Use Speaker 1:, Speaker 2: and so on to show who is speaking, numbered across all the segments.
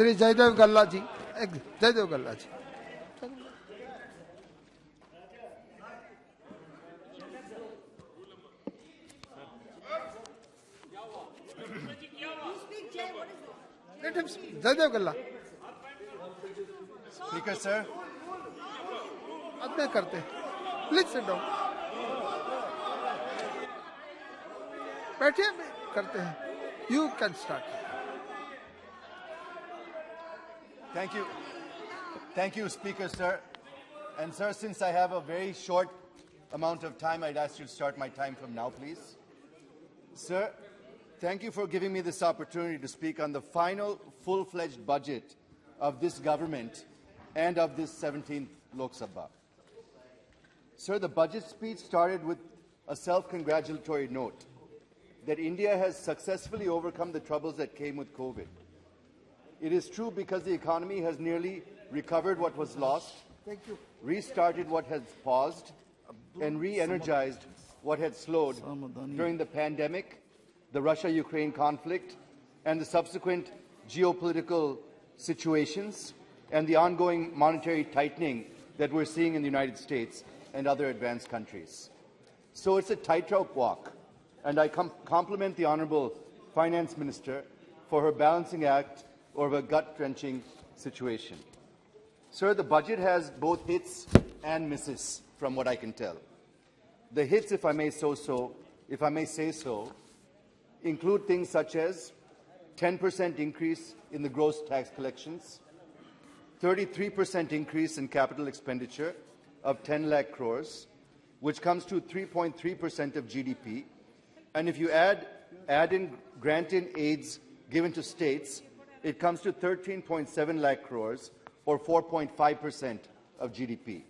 Speaker 1: श्री जयदेव गल्ला जी, जयदेव गल्ला जी। Let him speak. Jaydev Galla.
Speaker 2: Speaker, sir.
Speaker 1: बाद में करते हैं. Please sit down. बैठिए, करते हैं. You can start.
Speaker 2: Thank you, Speaker, sir. And sir, since I have a very short amount of time, I'd ask you to start my time from now, please. Sir, thank you for giving me this opportunity to speak on the final full-fledged budget of this government and of this 17th loksabha. Sir, the budget speech started with a self-congratulatory note that India has successfully overcome the troubles that came with COVID. It is true because the economy has nearly recovered what was lost, restarted what has paused, and re-energized what had slowed during the pandemic, the Russia-Ukraine conflict, and the subsequent geopolitical situations, and the ongoing monetary tightening that we're seeing in the United States and other advanced countries. So it's a tightrope walk, and I compliment the Honourable Finance Minister for her balancing act over a gut-wrenching situation. Sir, the budget has both hits and misses, from what I can tell. The hits, if I may say so, include things such as 10% increase in the gross tax collections, 33% increase in capital expenditure of 10 lakh crores, which comes to 3.3% of GDP. And if you add in grant-in aids given to states, it comes to 13.7 lakh crores, or 4.5% of GDP.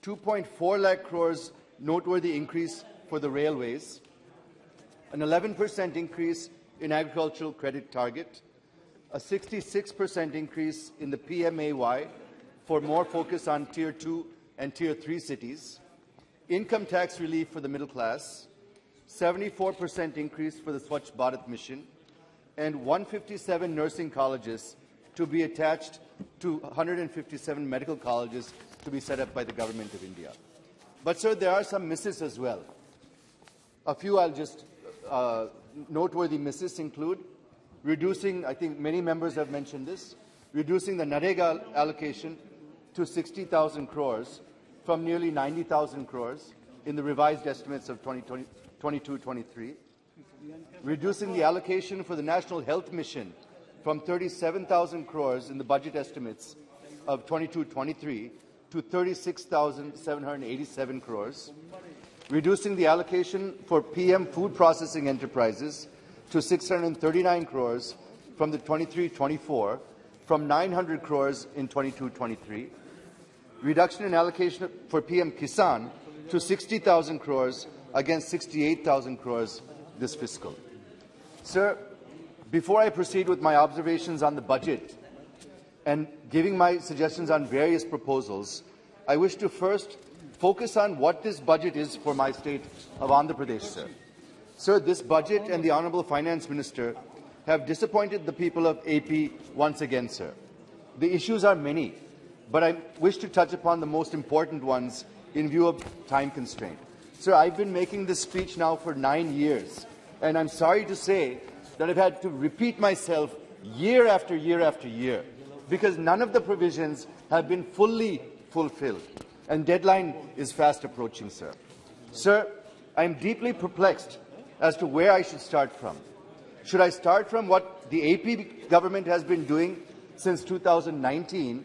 Speaker 2: 2.4 lakh crores noteworthy increase for the railways, an 11% increase in agricultural credit target, a 66% increase in the PMAY for more focus on Tier 2 and Tier 3 cities, income tax relief for the middle class, 74% increase for the Swachh Bharat mission, and 157 nursing colleges to be attached to 157 medical colleges to be set up by the Government of India. But, sir, there are some misses as well. A few I'll just noteworthy misses include reducing, I think many members have mentioned this, reducing the Narega allocation to 60,000 crores from nearly 90,000 crores in the revised estimates of 2022-23, reducing the allocation for the National Health Mission from 37,000 crores in the budget estimates of 22-23 to 36,787 crores, reducing the allocation for PM food processing enterprises to 639 crores from the 23-24, from 900 crores in 22-23, reduction in allocation for PM Kisan to 60,000 crores against 68,000 crores this fiscal. Sir, before I proceed with my observations on the budget and giving my suggestions on various proposals, I wish to first focus on what this budget is for my state of Andhra Pradesh, sir. Sir, this budget and the Honourable Finance Minister have disappointed the people of AP once again, sir. The issues are many, but I wish to touch upon the most important ones in view of time constraint. Sir, I've been making this speech now for 9 years, and I'm sorry to say that I've had to repeat myself year after year after year, because none of the provisions have been fully fulfilled, and deadline is fast approaching, sir. Sir, I'm deeply perplexed as to where I should start from. Should I start from what the AP government has been doing since 2019,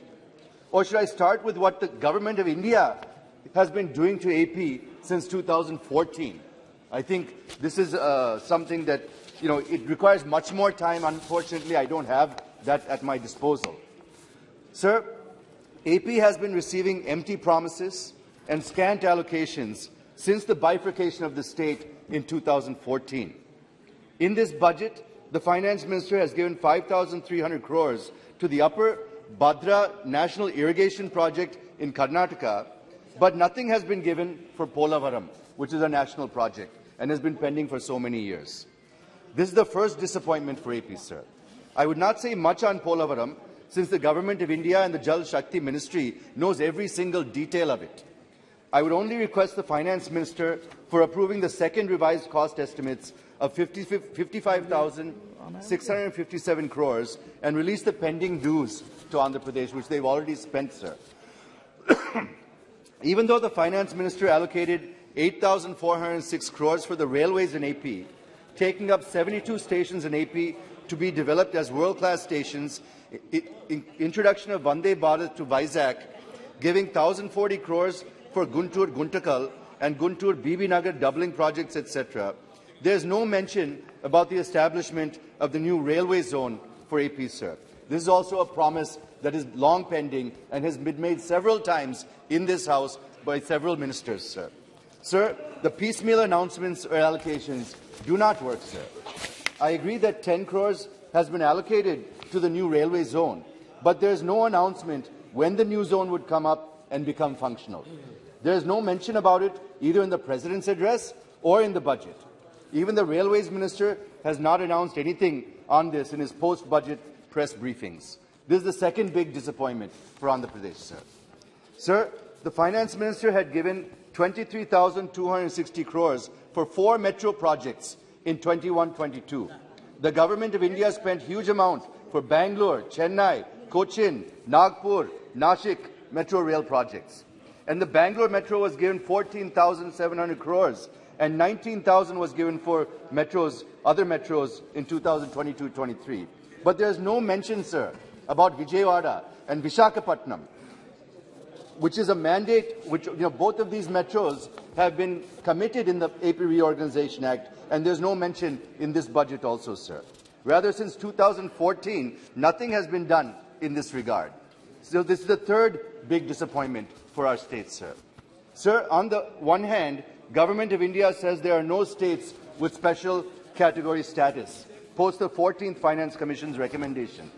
Speaker 2: or should I start with what the Government of India has been doing to AP since 2014? I think this is something that, it requires much more time. Unfortunately, I don't have that at my disposal. Sir, AP has been receiving empty promises and scant allocations since the bifurcation of the state in 2014. In this budget, the Finance Minister has given 5,300 crores to the Upper Bhadra National Irrigation Project in Karnataka, but nothing has been given for Polavaram, which is a national project and has been pending for so many years. This is the first disappointment for AP, sir. I would not say much on Polavaram, since the Government of India and the Jal Shakti Ministry knows every single detail of it. I would only request the Finance Minister for approving the second revised cost estimates of 55,657 crores and release the pending dues to Andhra Pradesh, which they've already spent, sir. Even though the Finance Minister allocated 8,406 crores for the railways in AP, taking up 72 stations in AP to be developed as world-class stations, introduction of Vande Bharat to Vizag, giving 1,040 crores for Guntur Guntakal and Guntur BB Nagar doubling projects, etc. There is no mention about the establishment of the new railway zone for AP, sir. This is also a promise that is long pending and has been made several times in this House by several ministers, sir. Sir, the piecemeal announcements or allocations do not work, sir. I agree that 10 crores has been allocated to the new railway zone, but there is no announcement when the new zone would come up and become functional. There is no mention about it either in the President's address or in the budget. Even the Railways Minister has not announced anything on this in his post-budget press briefings. This is the second big disappointment for Andhra Pradesh, sir. Sir, the Finance Minister had given 23,260 crores for 4 metro projects in 21-22. The Government of India spent huge amount for Bangalore, Chennai, Cochin, Nagpur, Nashik metro rail projects. And the Bangalore metro was given 14,700 crores and 19,000 was given for metros, other metros in 2022-23. But there is no mention, sir, about Vijayawada and Visakhapatnam, which is a mandate which, both of these metros have been committed in the AP Reorganization Act, and there's no mention in this budget also, sir. Rather, since 2014, nothing has been done in this regard. So this is the third big disappointment for our state, sir. Sir, on the one hand, Government of India says there are no states with special category status, post the 14th Finance Commission's recommendation.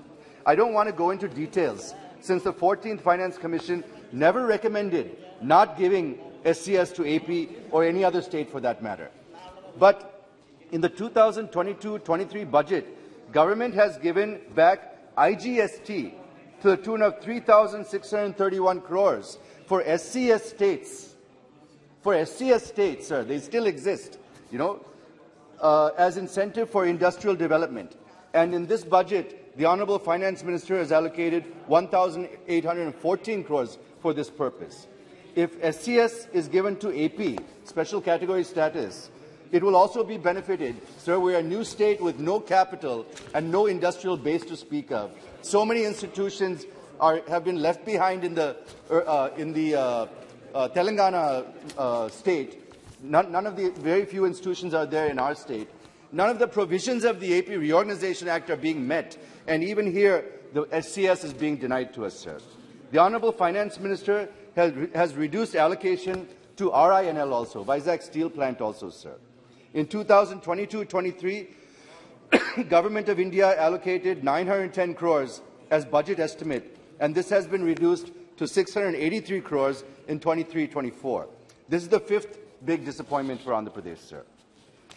Speaker 2: I don't want to go into details, since the 14th Finance Commission never recommended not giving SCS to AP or any other state for that matter. But in the 2022-23 budget, government has given back IGST to the tune of 3,631 crores for SCS states. For SCS states, sir, they still exist, as incentive for industrial development. And in this budget, the Honourable Finance Minister has allocated 1,814 crores for this purpose. If SCS is given to AP, special category status, it will also be benefited. Sir, we are a new state with no capital and no industrial base to speak of. So many institutions have been left behind in the Telangana state. None of the very few institutions are there in our state. None of the provisions of the AP Reorganization Act are being met, and even here the SCS is being denied to us, sir. The Honourable Finance Minister has reduced allocation to RINL also, Vizag Steel Plant also, sir. In 2022-23, Government of India allocated 910 crores as budget estimate, and this has been reduced to 683 crores in 23-24. This is the fifth big disappointment for Andhra Pradesh, sir.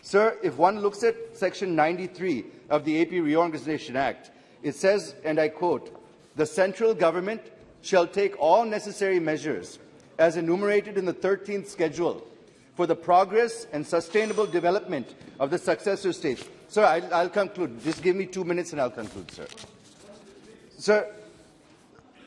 Speaker 2: Sir, if one looks at Section 93 of the AP Reorganization Act, it says, and I quote, "The central government shall take all necessary measures as enumerated in the 13th schedule for the progress and sustainable development of the successor states." Sir, I'll conclude. Just give me 2 minutes and I'll conclude, sir. Sir,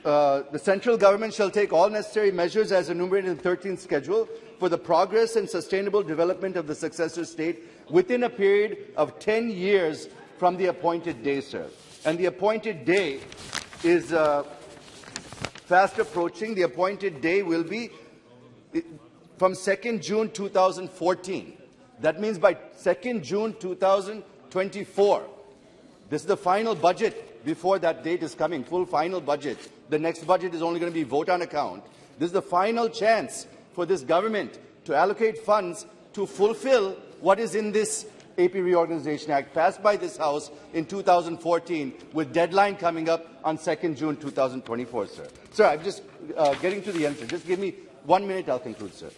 Speaker 2: the central government shall take all necessary measures as enumerated in the 13th schedule for the progress and sustainable development of the successor state within a period of 10 years from the appointed day, sir. And the appointed day is fast approaching. The appointed day will be from 2nd June 2014. That means by 2nd June 2024. This is the final budget before that date is coming, full final budget. The next budget is only going to be vote on account. This is the final chance for this government to allocate funds to fulfill what is in this AP Reorganization Act passed by this House in 2014 with deadline coming up on 2nd June 2024, sir. Sir, I'm just getting to the end, sir. Just give me 1 minute, I'll conclude, sir.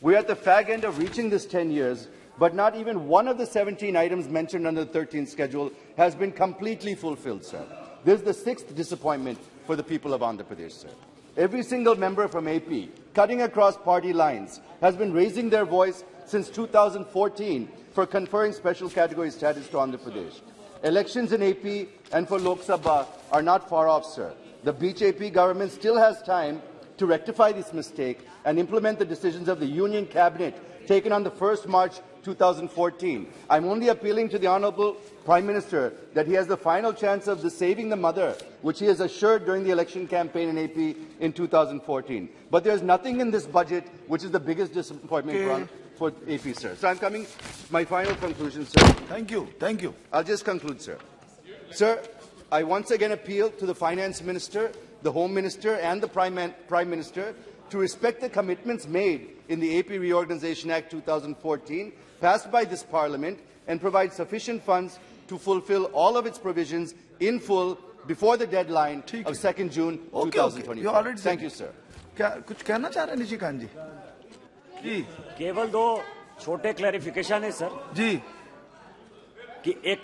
Speaker 2: We're at the fag end of reaching this 10 years. but not even one of the 17 items mentioned under the 13th schedule has been completely fulfilled, sir. This is the 6th disappointment for the people of Andhra Pradesh, sir. Every single member from AP, cutting across party lines, has been raising their voice since 2014 for conferring special category status to Andhra Pradesh. Elections in AP and for Lok Sabha are not far off, sir. The BJP government still has time to rectify this mistake and implement the decisions of the Union Cabinet taken on the 1st March 2014. I'm only appealing to the Honourable Prime Minister that he has the final chance of saving the mother, which he has assured during the election campaign in AP in 2014. But there's nothing in this budget which is the biggest disappointment for AP, sir. So I'm coming to my final conclusion, sir.
Speaker 3: Thank you. Thank you.
Speaker 2: I'll just conclude, sir. Sir, I once again appeal to the Finance Minister, the Home Minister and the Prime Minister to respect the commitments made in the AP Reorganization Act 2014, passed by this Parliament, and provide sufficient funds to fulfill all of its provisions in full before the deadline of 2nd June 2024. Thank you, sir.
Speaker 3: क्या कुछ कहना चाह रहे हैं निशिकांत जी? जी
Speaker 4: केवल दो छोटे clarification है सर
Speaker 3: जी
Speaker 4: कि एक